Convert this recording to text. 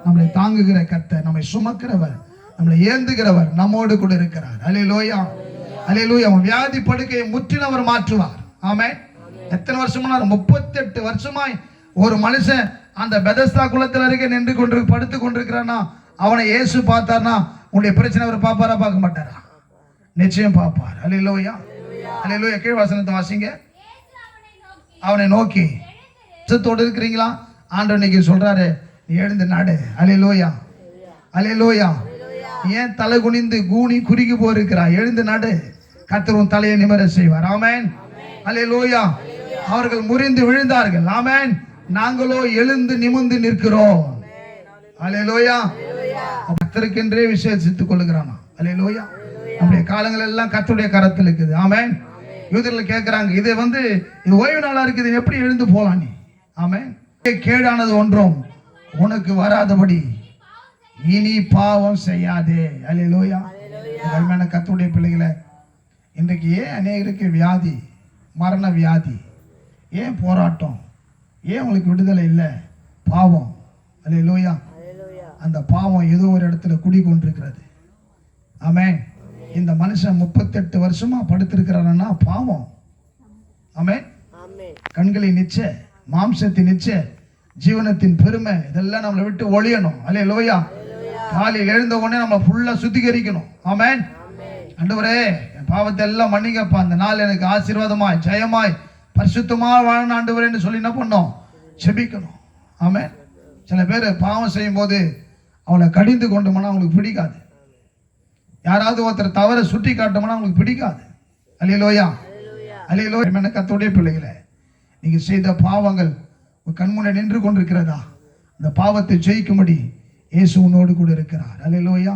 நம்மளை தாங்குகிற கர்த்தர், நம்மை சுமக்கிறவர், நம்மளை ஏந்துகிறவர் நம்மோடு கூட இருக்கிறார். அல்லேலூயா, அல்லேலூயா. வியாதி படுக்கையை முற்றிலும் அவர் மாற்றுவார். ஆமென். எத்தனை வருஷமா? 38 வருஷமாய் ஒரு மனுஷன் அந்த பெதஸ்தா குளத்தில் இருக்க நின்று கொண்டு படுத்து கொண்டிருக்கிறான்னா, அவனை இயேசு பார்த்தார்னா உன்னுடைய பிரச்சனை அவர் பார்ப்பாரா? பார்க்க மாட்டாரா? நிச்சயம் பார்ப்பார். அல்லேலூயா, அல்லேலூயா. கீழ் வசனத்தை வாசிங்க. அவனை நோக்கி, சத்தோடு இருக்கிறீங்களா? ஆண்டவர் இன்னைக்கு சொல்றாரு, நீ எழுந்து நடு. அல்லேலூயா, அல்லேலூயா. ஏன் தலை குனிந்து கூனி குறுகி போயிருக்கிறாய்? எழுந்து நடு. கர்த்தர் உன் தலையை நிமிர செய்வார். ஆமென், அல்லேலூயா. அவர்கள் முறிந்து விழுந்தார்கள். ஆமென். நாங்களோ எழுந்து நிமிர்ந்து நிற்கிறோம். அல்லேலூயா. கர்த்தருக்கென்றே விசேஷித்துக் கொள்ளுகிறானா? அல்லேலூயா. நம்முடைய காலங்கள் எல்லாம் கர்த்தருடைய கரத்தில் இருக்குது. ஆமென். யூதர்கள் கேட்கிறாங்க, இது இது ஓய்வு நாளா இருக்குது, எப்படி எழுந்து போலாம் நீ? ஆமென். கேடானது ஒன்றும் உனக்கு வராதபடி இனி பாவம் செய்யாதே. அல்லேலூயா. அருமையான கர்த்தருடைய பிள்ளைகளை, இன்றைக்கு ஏன் அநேகருக்கு வியாதி, மரண வியாதி, ஏன் போராட்டம், ஏன் உங்களுக்கு விடுதலை இல்லை? பாவம். அல்லேலூயா. அந்த பாவம் ஏதோ ஒரு இடத்துல குடிக்கொண்டிருக்கிறது. ஆமென். இந்த மனுஷன் 38 வருஷமா படுத்திருக்கிறான்னா பாவம். ஆமென். கண்களின் நிச்ச, மாம்சத்தின் நிச்ச, ஜீவனத்தின் பெருமை, இதெல்லாம் நம்மளை விட்டு ஒழியணும். அல்லேலூயா. காலையில் எழுந்த உடனே நம்ம ஃபுல்லா சுத்திகரிக்கணும். ஆமென். ஆண்டவரே, என் பாவத்தை எல்லாம் மன்னிங்கப்பா, அந்த நாள் எனக்கு ஆசீர்வாதமாய் ஜெயமாய் பரிசுத்தமா வாழணும் ஆண்டவரேன்னு சொல்லி என்ன பண்ணோம்? செபிக்கணும். ஆமென். சில பேர் பாவம் செய்யும் போது அவளை கடிந்து கொண்டோம்னா அவங்களுக்கு பிடிக்காது. யாராவது ஒருத்தர் தவற சுட்டி காட்டோம்னா அவங்களுக்கு பிடிக்காது. அல்லேலூயா, அல்லேலூயா. கர்த்தருடைய பிள்ளைகளை, நீங்க செய்த பாவங்கள் கண்முன்னே நின்று கொண்டிருக்கிறதா? அந்த பாவத்தை ஜெயிக்கும்படி இயேசு உன்னோடு கூட இருக்கிறார். அல்லேலூயா.